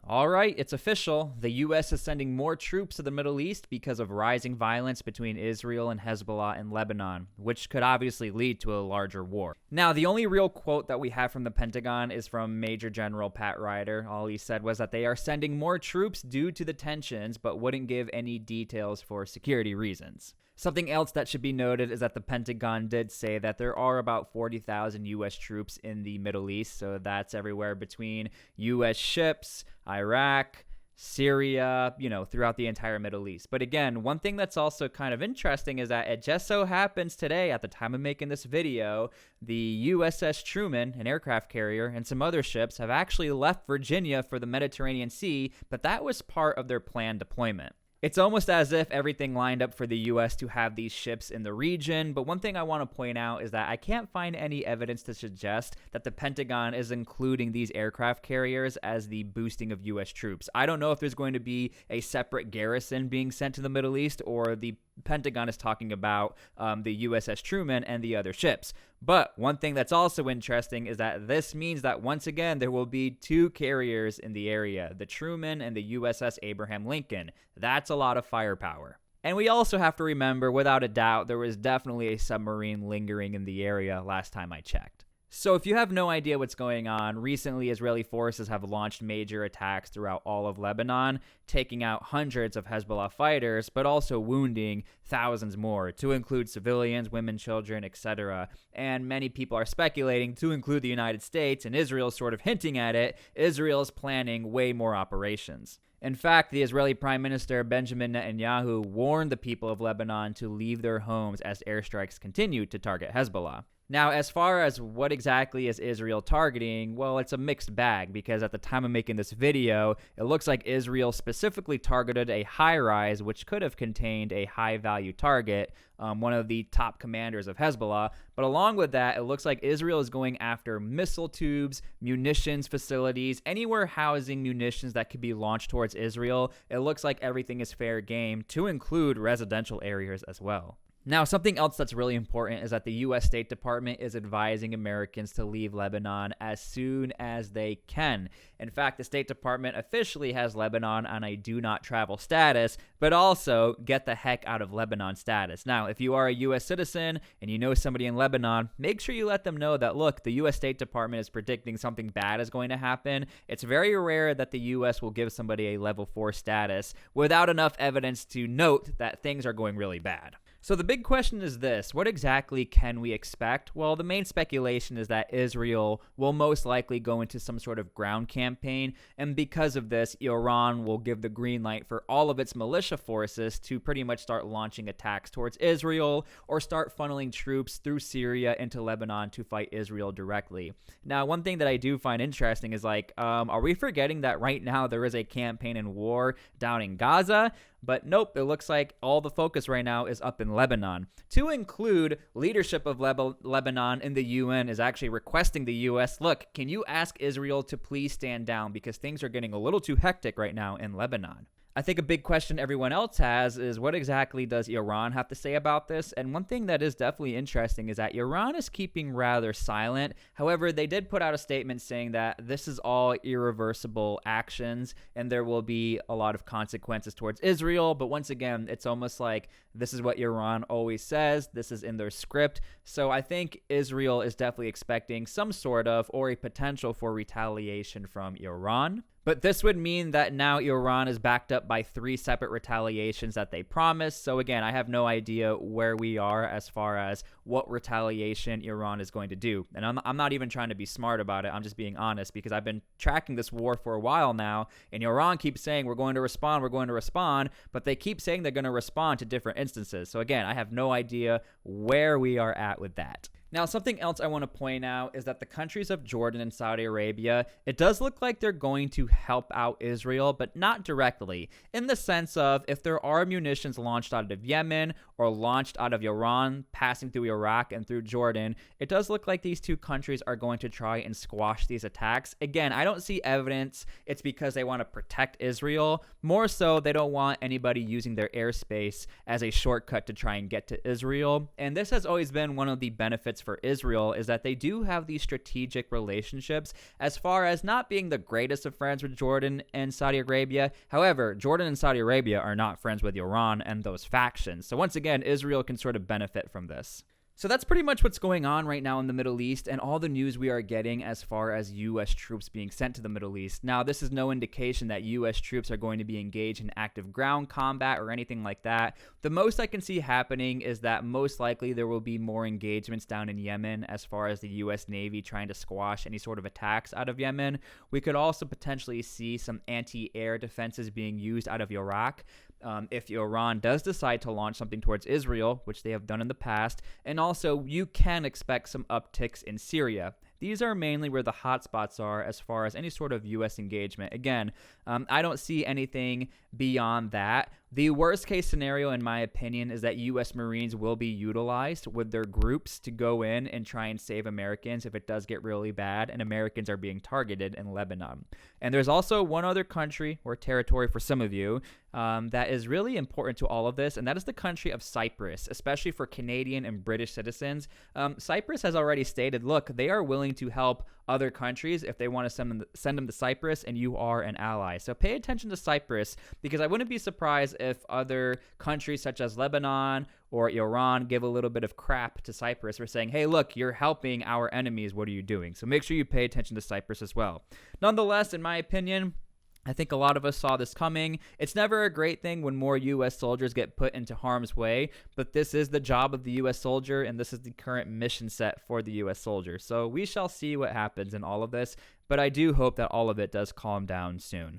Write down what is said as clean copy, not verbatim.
All right, it's official. The U.S. is sending more troops to the Middle East because of rising violence between Israel and Hezbollah in Lebanon, which could obviously lead to a larger war. Now, the only real quote that we have from the Pentagon is from Major General Pat Ryder. All he said was that they are sending more troops due to the tensions, but wouldn't give any details for security reasons. Something else that should be noted is that the Pentagon did say that there are about 40,000 U.S. troops in the Middle East, so that's everywhere between U.S. ships, Iraq, Syria, throughout the entire Middle East. But again, one thing that's also kind of interesting is that it just so happens today, at the time of making this video, the USS Truman, an aircraft carrier, and some other ships have actually left Virginia for the Mediterranean Sea, but that was part of their planned deployment. It's almost as if everything lined up for the U.S. to have these ships in the region, but one thing I want to point out is that I can't find any evidence to suggest that the Pentagon is including these aircraft carriers as the boosting of U.S. troops. I don't know if there's going to be a separate garrison being sent to the Middle East, or the Pentagon is talking about the USS Truman and the other ships. But one thing that's also interesting is that this means that once again there will be two carriers in the area, the Truman and the USS Abraham Lincoln. That's a lot of firepower. And we also have to remember, without a doubt, there was definitely a submarine lingering in the area last time I checked. So if you have no idea what's going on, recently Israeli forces have launched major attacks throughout all of Lebanon, taking out hundreds of Hezbollah fighters, but also wounding thousands more, to include civilians, women, children, etc. And many people are speculating, to include the United States, and Israel sort of hinting at it, Israel is planning way more operations. In fact, the Israeli Prime Minister Benjamin Netanyahu warned the people of Lebanon to leave their homes as airstrikes continue to target Hezbollah. Now, as far as what exactly is Israel targeting, well, it's a mixed bag, because at the time of making this video, it looks like Israel specifically targeted a high-rise which could have contained a high-value target, one of the top commanders of Hezbollah. But along with that, it looks like Israel is going after missile tubes, munitions facilities, anywhere housing munitions that could be launched towards Israel. It looks like everything is fair game, to include residential areas as well. Now, something else that's really important is that the U.S. State Department is advising Americans to leave Lebanon as soon as they can. In fact, the State Department officially has Lebanon on a do not travel status, but also get the heck out of Lebanon status. Now, if you are a U.S. citizen and you know somebody in Lebanon, make sure you let them know that, look, the U.S. State Department is predicting something bad is going to happen. It's very rare that the U.S. will give somebody a level 4 status without enough evidence to note that things are going really bad. So the big question is this: what exactly can we expect? Well, the main speculation is that Israel will most likely go into some sort of ground campaign, and because of this, Iran will give the green light for all of its militia forces to pretty much start launching attacks towards Israel, or start funneling troops through Syria into Lebanon to fight Israel directly. Now, one thing that I do find interesting is are we forgetting that right now there is a campaign and war down in Gaza? But nope, it looks like all the focus right now is up in Lebanon. To include, leadership of Lebanon in the UN is actually requesting the U.S., look, can you ask Israel to please stand down, because things are getting a little too hectic right now in Lebanon. I think a big question everyone else has is, what exactly does Iran have to say about this? And one thing that is definitely interesting is that Iran is keeping rather silent. However, they did put out a statement saying that this is all irreversible actions and there will be a lot of consequences towards Israel. But once again, it's almost like this is what Iran always says. This is in their script. So I think Israel is definitely expecting some sort of, or a potential for, retaliation from Iran. But this would mean that now Iran is backed up by 3 separate retaliations that they promised. So again, I have no idea where we are as far as what retaliation Iran is going to do. And I'm not even trying to be smart about it. I'm just being honest, because I've been tracking this war for a while now, and Iran keeps saying we're going to respond, but they keep saying they're going to respond to different instances. So again, I have no idea where we are at with that. Now, something else I want to point out is that the countries of Jordan and Saudi Arabia, it does look like they're going to help out Israel, but not directly, in the sense of if there are munitions launched out of Yemen or launched out of Iran, passing through Iraq and through Jordan, it does look like these two countries are going to try and squash these attacks. Again, I don't see evidence it's because they want to protect Israel. More so, they don't want anybody using their airspace as a shortcut to try and get to Israel. And this has always been one of the benefits benefits for Israel is that they do have these strategic relationships as far as not being the greatest of friends with Jordan and Saudi Arabia. However, Jordan and Saudi Arabia are not friends with Iran and those factions. So once again, Israel can sort of benefit from this. So that's pretty much what's going on right now in the Middle East and all the news we are getting as far as U.S. troops being sent to the Middle East. Now, this is no indication that U.S. troops are going to be engaged in active ground combat or anything like that. The most I can see happening is that most likely there will be more engagements down in Yemen as far as the U.S. Navy trying to squash any sort of attacks out of Yemen. We could also potentially see some anti-air defenses being used out of Iraq. If Iran does decide to launch something towards Israel, which they have done in the past, and also you can expect some upticks in Syria. These are mainly where the hotspots are as far as any sort of U.S. engagement. Again, I don't see anything beyond that. The worst case scenario, in my opinion, is that U.S. Marines will be utilized with their groups to go in and try and save Americans if it does get really bad and Americans are being targeted in Lebanon. And there's also one other country or territory for some of you that is really important to all of this, and that is the country of Cyprus, especially for Canadian and British citizens. Cyprus has already stated, look, they are willing to help other countries if they want to send them to Cyprus, and you are an ally. So pay attention to Cyprus, because I wouldn't be surprised if other countries such as Lebanon or Iran give a little bit of crap to Cyprus for saying, hey, look, you're helping our enemies. What are you doing? So make sure you pay attention to Cyprus as well. Nonetheless, in my opinion, I think a lot of us saw this coming. It's never a great thing when more U.S. soldiers get put into harm's way, but this is the job of the U.S. soldier, and this is the current mission set for the U.S. soldier. So we shall see what happens in all of this, but I do hope that all of it does calm down soon.